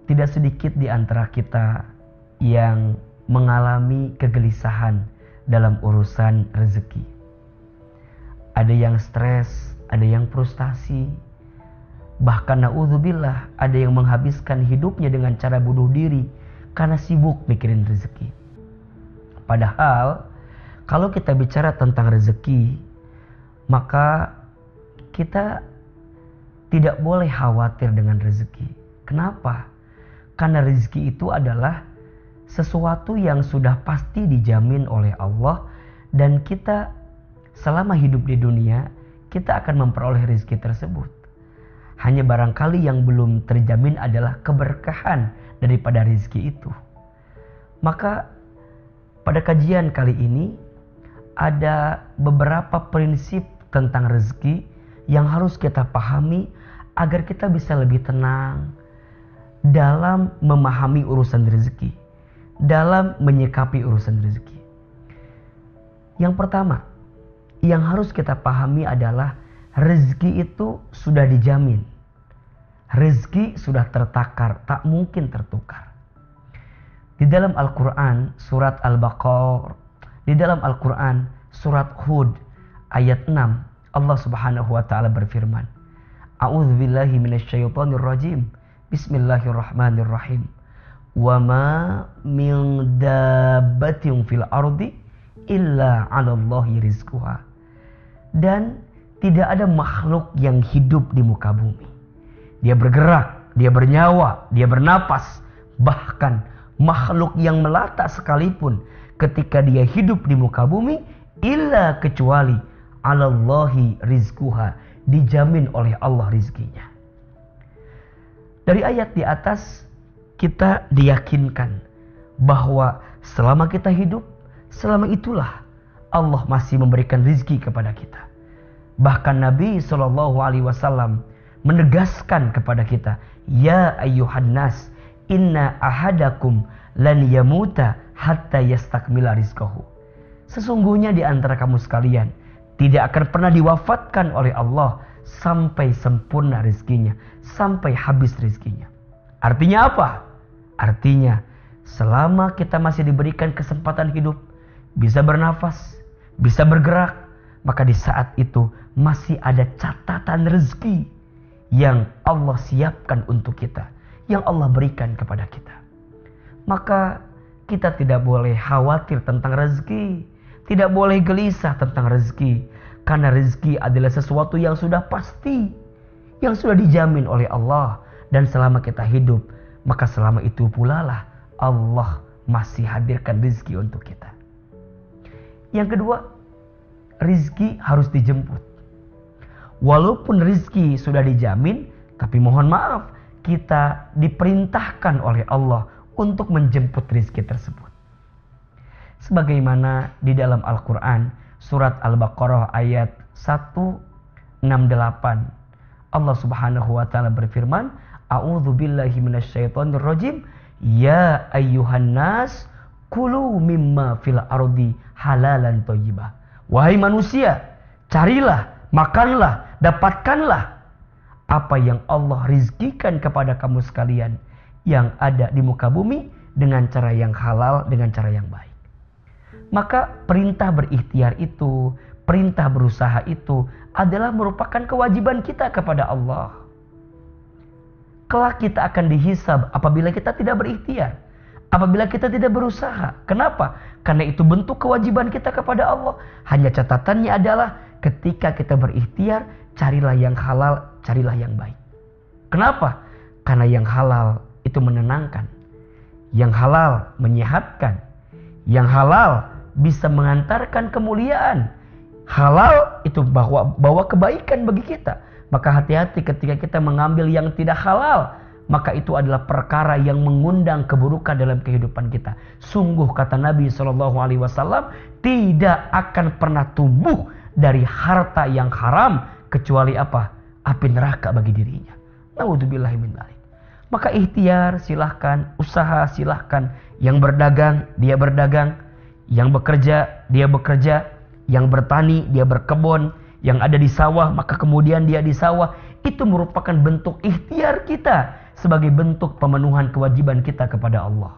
tidak sedikit di antara kita yang mengalami kegelisahan dalam urusan rezeki. Ada yang stres, ada yang frustasi, bahkan na'udzubillah ada yang menghabiskan hidupnya dengan cara bunuh diri karena sibuk mikirin rezeki. Padahal kalau kita bicara tentang rezeki, maka kita tidak boleh khawatir dengan rezeki. Kenapa? Karena rezeki itu adalah sesuatu yang sudah pasti dijamin oleh Allah, dan kita selama hidup di dunia kita akan memperoleh rezeki tersebut. Hanya barangkali yang belum terjamin adalah keberkahan daripada rezeki itu. Maka pada kajian kali ini ada beberapa prinsip tentang rezeki yang harus kita pahami agar kita bisa lebih tenang dalam memahami urusan rezeki, dalam menyikapi urusan rezeki. Yang pertama yang harus kita pahami adalah rezeki itu sudah dijamin. Rezeki sudah tertakar, tak mungkin tertukar. Di dalam Al-Quran surat Al-Baqarah, di dalam Al-Quran surat Hud ayat 6, Allah Subhanahu wa taala berfirman, A'udzubillahi minasyaitonir rajim. Bismillahirrahmanirrahim. Wa ma min dabbatin fil ardi illa 'alallahi rizquha. Dan tidak ada makhluk yang hidup di muka bumi. Dia bergerak, dia bernyawa, dia bernapas. Bahkan makhluk yang melata sekalipun ketika dia hidup di muka bumi, illa kecuali 'alallahi rizquha, dijamin oleh Allah rizkinya. Dari ayat di atas kita diyakinkan bahwa selama kita hidup, selama itulah Allah masih memberikan rizki kepada kita. Bahkan Nabi SAW menegaskan kepada kita, Ya ayyuhan nas, inna ahadakum lan yamuta hatta yastakmila rizqahu. Sesungguhnya di antara kamu sekalian tidak akan pernah diwafatkan oleh Allah sampai sempurna rizkinya, sampai habis rizkinya. Artinya apa? Artinya selama kita masih diberikan kesempatan hidup, bisa bernafas, bisa bergerak, maka di saat itu masih ada catatan rezeki yang Allah siapkan untuk kita, yang Allah berikan kepada kita. Maka kita tidak boleh khawatir tentang rezeki, tidak boleh gelisah tentang rezeki, karena rezeki adalah sesuatu yang sudah pasti, yang sudah dijamin oleh Allah. Dan selama kita hidup, maka selama itu pula lah Allah masih hadirkan rezeki untuk kita. Yang kedua, rezeki harus dijemput. Walaupun rezeki sudah dijamin, tapi mohon maaf, kita diperintahkan oleh Allah untuk menjemput rezeki tersebut. Sebagaimana di dalam Al-Quran surat Al-Baqarah ayat 168, Allah Subhanahu wa taala berfirman, A'udzubillahi minasyaitonir rajim. Ya ayyuhan nas, kulu mimma fil ardi halalan thayyibah. Wahai manusia, carilah, makanlah, dapatkanlah apa yang Allah rizkikan kepada kamu sekalian yang ada di muka bumi dengan cara yang halal, dengan cara yang baik. Maka perintah berikhtiar itu, perintah berusaha itu adalah merupakan kewajiban kita kepada Allah. Kelak kita akan dihisab apabila kita tidak berikhtiar, apabila kita tidak berusaha. Kenapa? Karena itu bentuk kewajiban kita kepada Allah. Hanya catatannya adalah ketika kita berikhtiar, carilah yang halal, carilah yang baik. Kenapa? Karena yang halal itu menenangkan, yang halal menyehatkan, yang halal bisa mengantarkan kemuliaan. Halal itu bawa kebaikan bagi kita. Maka hati-hati ketika kita mengambil yang tidak halal, maka itu adalah perkara yang mengundang keburukan dalam kehidupan kita. Sungguh kata Nabi SAW, tidak akan pernah tumbuh dari harta yang haram kecuali apa? Api neraka bagi dirinya. Na'udzubillahi min dzalik. Maka ikhtiar silahkan, usaha silahkan. Yang berdagang, dia berdagang. Yang bekerja, dia bekerja. Yang bertani, dia berkebun. Yang ada di sawah, maka kemudian dia di sawah. Itu merupakan bentuk ikhtiar kita sebagai bentuk pemenuhan kewajiban kita kepada Allah.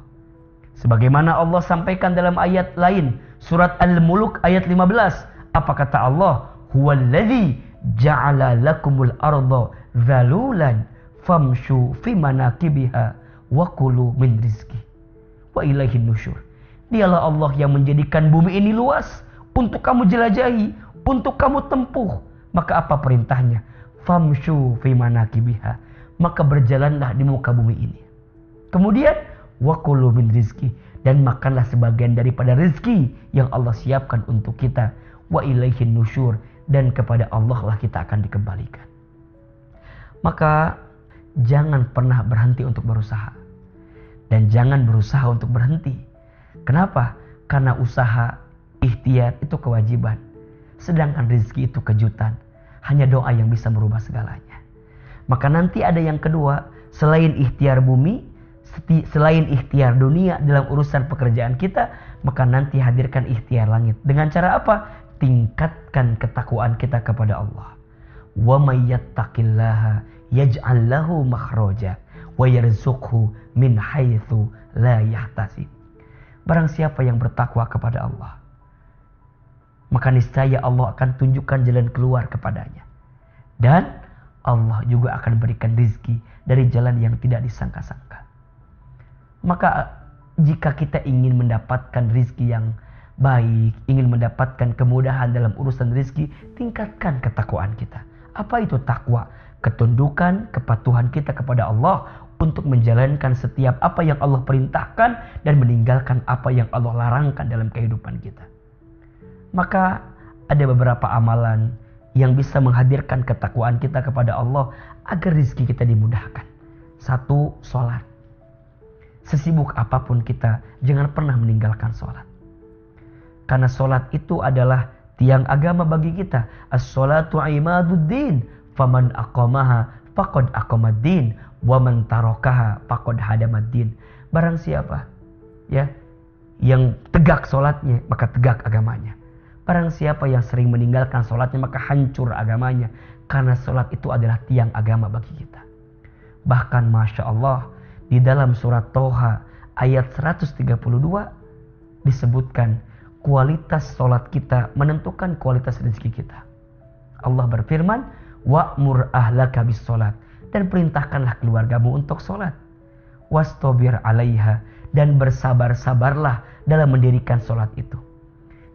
Sebagaimana Allah sampaikan dalam ayat lain, surat Al-Mulk ayat 15. Apa kata Allah? Huwallazi ja'ala lakumul arda zalulan famshu fi manakibiha wa kulu min rizki wa ilaihin nusyur. Dialah Allah yang menjadikan bumi ini luas untuk kamu jelajahi, untuk kamu tempuh. Maka apa perintahnya? Famshu fi manakibiha. Maka berjalanlah di muka bumi ini. Kemudian wa kulu min rizki, dan makanlah sebagian daripada rezeki yang Allah siapkan untuk kita. Wa ilaihin nusyur, dan kepada Allah lah kita akan dikembalikan. Maka jangan pernah berhenti untuk berusaha. Dan jangan berusaha untuk berhenti. Kenapa? Karena usaha, ikhtiar itu kewajiban. Sedangkan rezeki itu kejutan. Hanya doa yang bisa merubah segalanya. Maka nanti ada yang kedua. Selain ikhtiar bumi, selain ikhtiar dunia dalam urusan pekerjaan kita, maka nanti hadirkan ikhtiar langit. Dengan cara apa? Tingkatkan ketakwaan kita kepada Allah. Wa may yattaqillaha yaj'al lahu makhraja wa yarzuqhu min haitsu la yahtasib. Barang siapa yang bertakwa kepada Allah, maka niscaya Allah akan tunjukkan jalan keluar kepadanya. Dan Allah juga akan berikan rizki dari jalan yang tidak disangka-sangka. Maka jika kita ingin mendapatkan rizki yang baik, ingin mendapatkan kemudahan dalam urusan rizki, tingkatkan ketakwaan kita. Apa itu takwa? Ketundukan, kepatuhan kita kepada Allah untuk menjalankan setiap apa yang Allah perintahkan dan meninggalkan apa yang Allah larangkan dalam kehidupan kita. Maka ada beberapa amalan yang bisa menghadirkan ketakwaan kita kepada Allah agar rizki kita dimudahkan. 1, sholat. Sesibuk apapun kita, jangan pernah meninggalkan sholat. Karena sholat itu adalah tiang agama bagi kita. As-sholatu imaduddin, faman aqamaha faqad aqamaddin, wa man tarakaha faqad hadamaddin. Barang siapa ya yang tegak sholatnya, maka tegak agamanya. Barang siapa yang sering meninggalkan sholatnya, maka hancur agamanya. Karena sholat itu adalah tiang agama bagi kita. Bahkan Masya Allah, di dalam surat Toha ayat 132 disebutkan kualitas sholat kita menentukan kualitas rezeki kita. Allah berfirman, wa'mur ahlaka bis sholat, dan perintahkanlah keluargamu untuk sholat. Wastabir alaiha, dan bersabar-sabarlah dalam mendirikan sholat itu.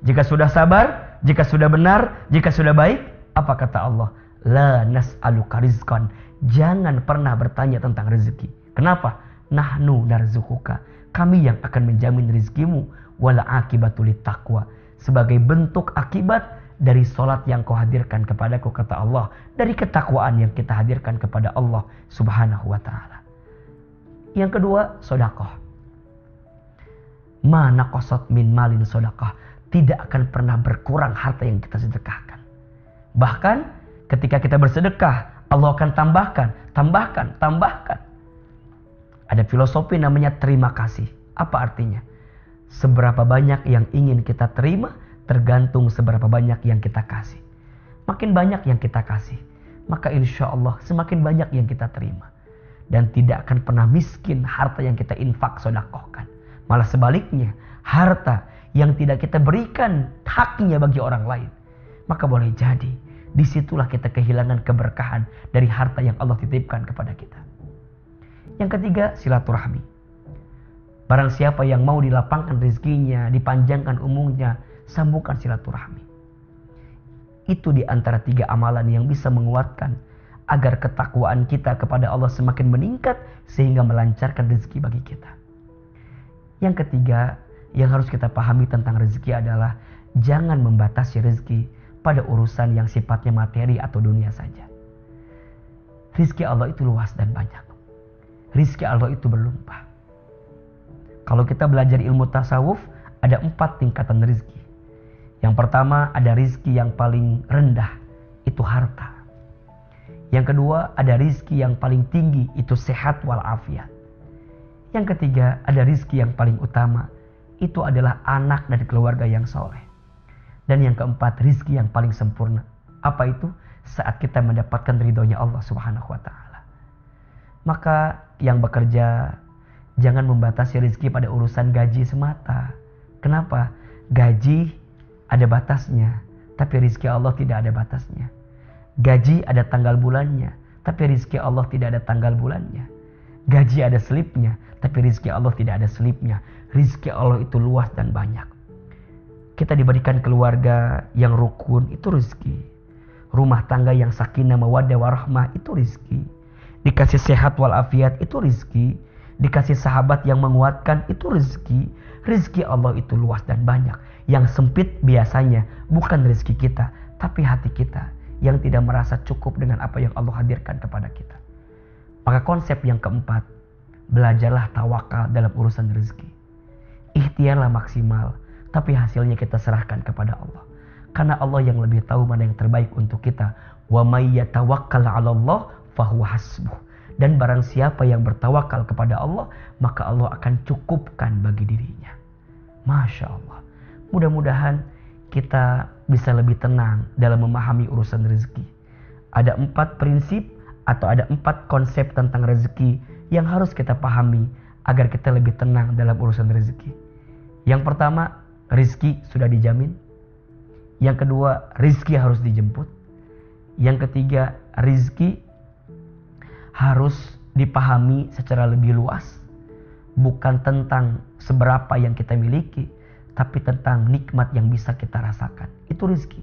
Jika sudah sabar, jika sudah benar, jika sudah baik, apa kata Allah? La nas'aluka rizqan, jangan pernah bertanya tentang rezeki. Kenapa? Nahnu narzuquka, kami yang akan menjamin rezekimu. Wala akibatu littaqwa, sebagai bentuk akibat dari sholat yang kau hadirkan kepadaku, kata Allah, dari ketakwaan yang kita hadirkan kepada Allah subhanahu wa ta'ala. Yang kedua, sedekah. Ma naqasat min malin sedekah, tidak akan pernah berkurang harta yang kita sedekahkan. Bahkan ketika kita bersedekah, Allah akan tambahkan. Ada filosofi namanya terima kasih. Apa artinya? Seberapa banyak yang ingin kita terima tergantung seberapa banyak yang kita kasih. Makin banyak yang kita kasih, maka insya Allah semakin banyak yang kita terima. Dan tidak akan pernah miskin harta yang kita infak sedekahkan. Malah sebaliknya, harta yang tidak kita berikan haknya bagi orang lain, maka boleh jadi disitulah kita kehilangan keberkahan dari harta yang Allah titipkan kepada kita. Yang ketiga, silaturahmi. Barang siapa yang mau dilapangkan rezekinya, dipanjangkan umurnya, sambungkan silaturahmi. Itu di antara 3 amalan yang bisa menguatkan agar ketakwaan kita kepada Allah semakin meningkat sehingga melancarkan rezeki bagi kita. Yang ketiga yang harus kita pahami tentang rezeki adalah jangan membatasi rezeki pada urusan yang sifatnya materi atau dunia saja. Rezeki Allah itu luas dan banyak. Rezeki Allah itu berlimpah. Kalau kita belajar ilmu tasawuf, ada 4 tingkatan rizki. Yang pertama, ada rizki yang paling rendah, itu harta. Yang kedua, ada rizki yang paling tinggi, itu sehat walafiat. Yang ketiga, ada rizki yang paling utama, itu adalah anak dari keluarga yang soleh. Dan yang keempat, rizki yang paling sempurna. Apa itu? Saat kita mendapatkan ridhonya Allah subhanahu wa ta'ala. Maka yang bekerja jangan membatasi rezeki pada urusan gaji semata. Kenapa? Gaji ada batasnya, tapi rezeki Allah tidak ada batasnya. Gaji ada tanggal bulannya, tapi rezeki Allah tidak ada tanggal bulannya. Gaji ada selipnya, tapi rezeki Allah tidak ada selipnya. Rezeki Allah itu luas dan banyak. Kita diberikan keluarga yang rukun, itu rezeki. Rumah tangga yang sakinah, mawaddah, warahmah, itu rezeki. Dikasih sehat walafiat, itu rezeki. Dikasih sahabat yang menguatkan, itu rezeki. Rezeki Allah itu luas dan banyak. Yang sempit biasanya bukan rezeki kita, tapi hati kita yang tidak merasa cukup dengan apa yang Allah hadirkan kepada kita. Maka konsep yang keempat, belajarlah tawakal dalam urusan rezeki. Ikhtiarlah maksimal, tapi hasilnya kita serahkan kepada Allah. Karena Allah yang lebih tahu mana yang terbaik untuk kita. Wa may yatawakkal 'ala Allah fahuwa hasbuh. Dan barang siapa yang bertawakal kepada Allah, maka Allah akan cukupkan bagi dirinya. Masya Allah. Mudah-mudahan kita bisa lebih tenang dalam memahami urusan rezeki. Ada 4 prinsip atau ada 4 konsep tentang rezeki yang harus kita pahami agar kita lebih tenang dalam urusan rezeki. Yang pertama, rezeki sudah dijamin. Yang kedua, rezeki harus dijemput. Yang ketiga, rezeki harus dipahami secara lebih luas. Bukan tentang seberapa yang kita miliki, tapi tentang nikmat yang bisa kita rasakan. Itu rezeki.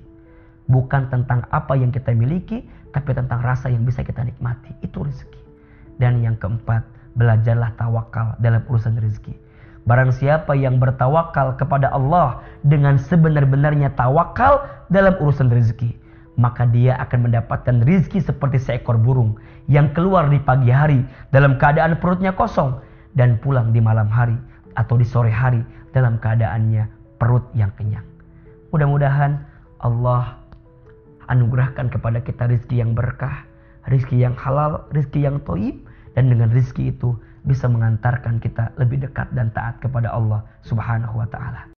Bukan tentang apa yang kita miliki, tapi tentang rasa yang bisa kita nikmati. Itu rezeki. Dan yang keempat, belajarlah tawakal dalam urusan rezeki. Barang siapa yang bertawakal kepada Allah dengan sebenar-benarnya tawakal dalam urusan rezeki, maka dia akan mendapatkan rezeki seperti seekor burung yang keluar di pagi hari dalam keadaan perutnya kosong dan pulang di malam hari atau di sore hari dalam keadaannya perut yang kenyang. Mudah-mudahan Allah anugerahkan kepada kita rezeki yang berkah, rezeki yang halal, rezeki yang thayyib, dan dengan rezeki itu bisa mengantarkan kita lebih dekat dan taat kepada Allah Subhanahu wa taala.